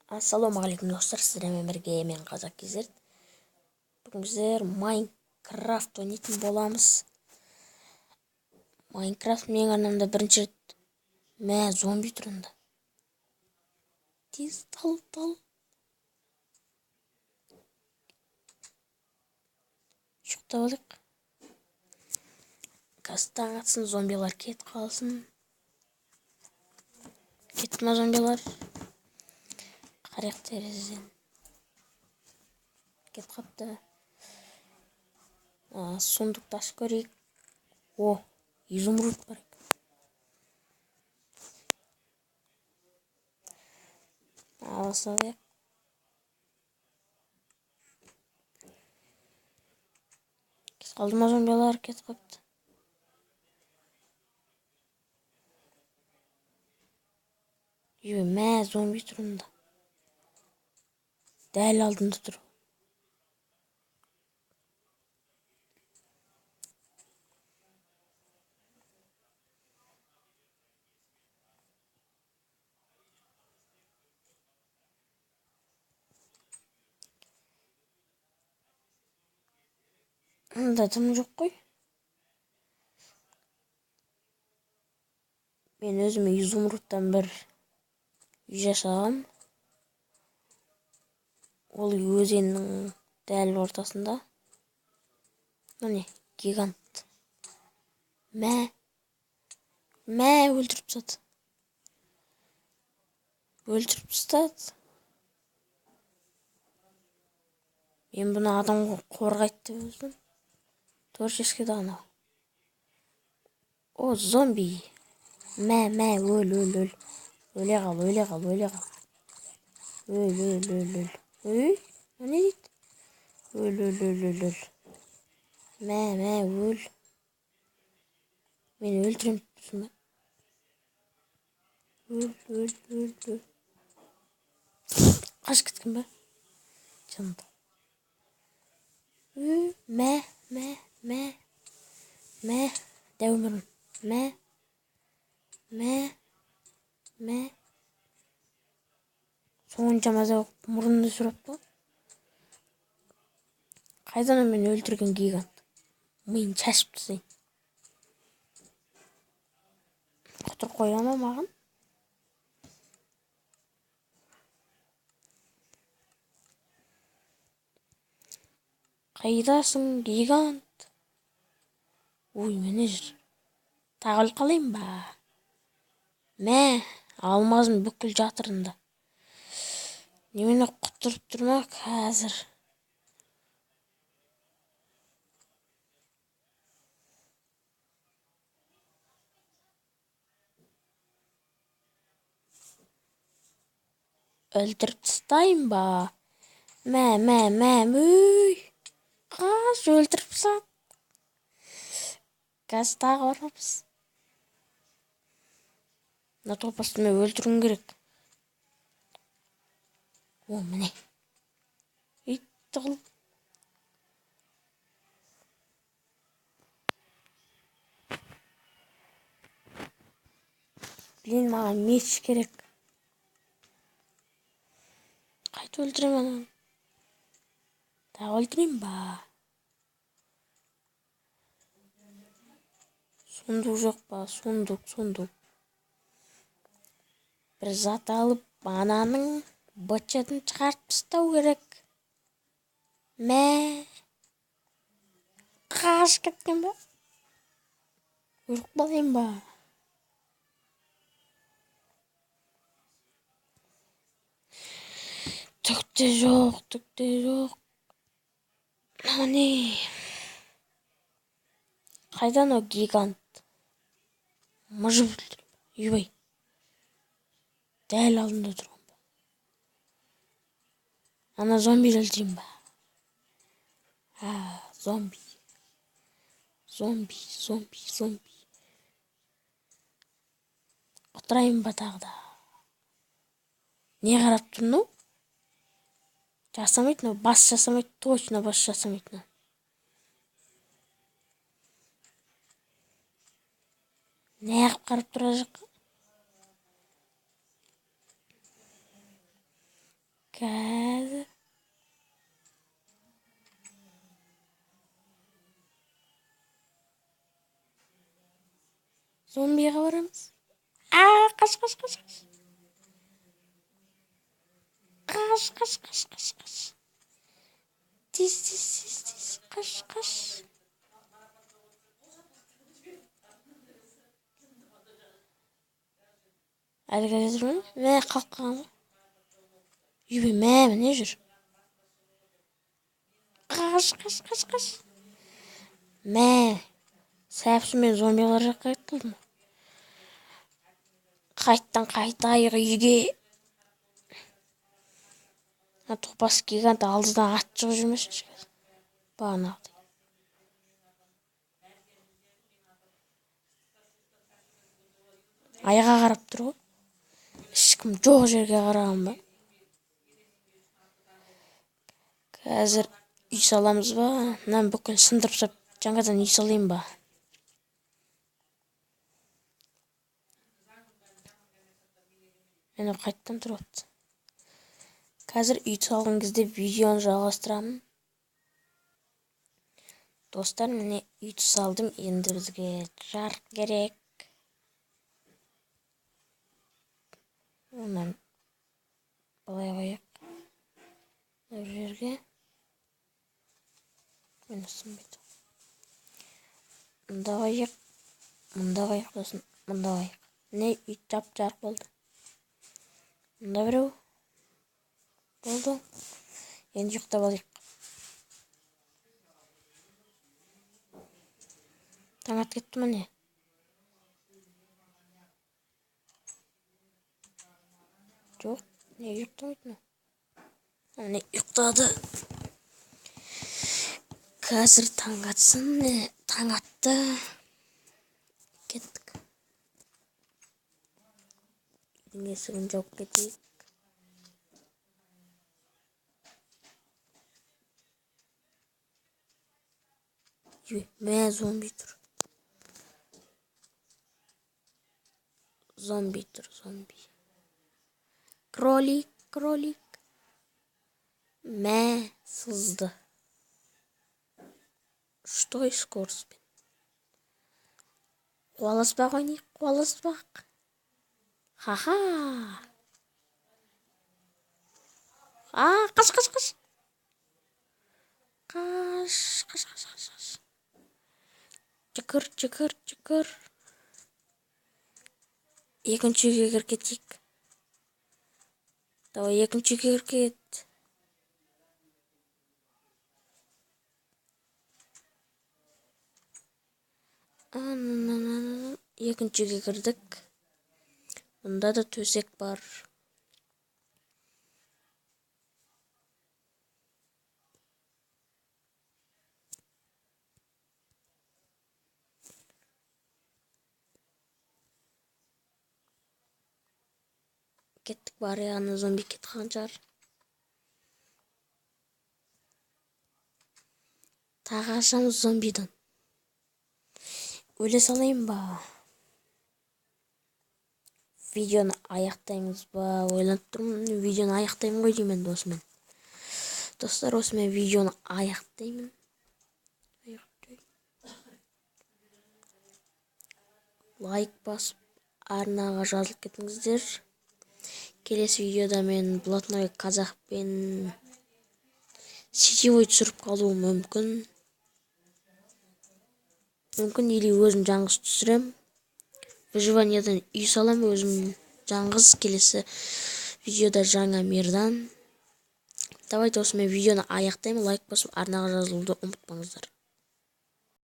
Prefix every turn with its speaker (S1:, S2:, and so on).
S1: Ассалаумағалейкум достар, сіздермен бірге мен Қазақ Кезерт. Бүгін біздер Майнкрафт ойнайтын боламыз. Майнкрафт менің арнамда бірінші рет. Мә, зомби тұрында. Тез тал. Шоқтап алайық. Қазтаң атсын, зомбилар кетіп қалсын. Кетті ма зомбилар? Қарайық терезеден. Кетіп қапты. Сундуқты ашып көрейік. О, изумруд бар. Алсақ. Кетіп қалды ма зомбилар? Кетіп қапты. Мә, зомби тұрында. Дәл алдында тұр. Мұнда тым жоқ қой. Мен өзіме изумрудтан бір үй жасағам. Ол өзеннің дәл ортасында. Міне, гигант. Мә, өлтіріп тастады. Мен бұны адамға қорғайды деп өзім. Торческеді анау. О, зомби. Мә, өл. Өле қал. Ой, не дейді? Өл. Мә, өл. Мен өлтірем түсін бе? Өл. Қашып кеткен бе? Жанында. Мә. Дәумірім. Мә. Соңынша маза мұрынды сұрап па? Қайдан мен өлтірген гигант? Миын шашып тастайын. Құтыр қоя ма маған? Қайдасың, гигант? Ой, мені жүр. Тағыл қалайын ба? Мә, алмазым бүкіл жатырында. Немені құтырып тұрма қазір. Өлтіріп тастайын ба? Мә, өй. Қаш, өлтіріп тастады. Қазір тағы барамыз. Мына топасты мен өлтіруім керек. О, міне. Итті қыл. Блин, маған меч керек. Қайта өлтірем ананы. Тағы өлтірем ба? Сундук жоқ па? Сундук. Бір зат алып, ананың бытчатын шығарып тастау керек. Мә. Қашып кеткен ба? Өліп қалайын ба? Түкте жоқ. Міне. Қайдан о гигант? Мұжып өлтіріп. Үйбай. Дәл алдында тұрған ба? Ана зомби өлтірейін ба? Зомби. Құтырайын ба тағы да? Не қарап тұр ну? Жасамайды, бас жасамайды, точно бас жасамайды. Не қып қарап тұра жаққа? Қазір зомбиға барамыз. Қаш. Қаш. Тез. Қаш. Әлгі жүрмін. Мә қалққан. Үйбе міне жүр. Қаш. Мә. Сәпсімен зомбилар жаққа қылдым. Қайтайық үйге. Топас гигант алдыдан ат шығып жүрмесінші. Бағанағыдай. Айға қарап тұр ғой. Ешкім жоқ жерге қараған ба? Қазір үй саламыз ба? Мынаны бүкіл сындырып сап, жаңадан үй салайын ба? Мені қайттан тұрады. Қазір үй салған кезде видеоны жалғастырамын. Достар, міне үй салдым. Енді бізге жарық керек. Онан былай қояйық. Бұл жерге мені сынбайды. Мұнда қояйық досын. Мұнда қояйық. Не үй жап-жарық болды. Мұнда біреу болды. Енді ұйықтап алайық. Таң ат кетті міне. Жоқ, не ұйықтамайды ма? Міне ұйықтады. Қазір таң атсын. Таң атты. Кеттік. Үйдің есігін жауып кетейік. Мә зомби тұр. Зомби. Кролик. Мә сызды. Что и скороспен. Қуаласпақ ойнайық, қуаласпақ. Ха-ха. Қаш. Жүкір. Екінші үйге кір кетейік. Давай екінші үйге кір кет. Екінші үйге кірдік. Мұнда да төсек бар. Кеттік бар яғына зомби кетті қаншар. Тағы ашамыз зомбидан. Өле салайын ба? Видеоны аяқтаймыз ба? Ойланып тұрмын. Видеоны аяқтаймын ғой деймін досымен. Достар, осымен видеоны аяқтаймын. Лайк басып, арнаға жазылып кетіңіздер. Келесі видеода мен блатной қазақпен сетевой түсіріп қалуы мүмкін. Или өзім жаңғыз түсірем. Выживаниядан үй салам, өзім жаңғыз. Келесі видеода жаңа мердан. Давайте осымен видеоны аяқтаймын. Лайк басып, арнаға жазылуды ұмытпаңыздар.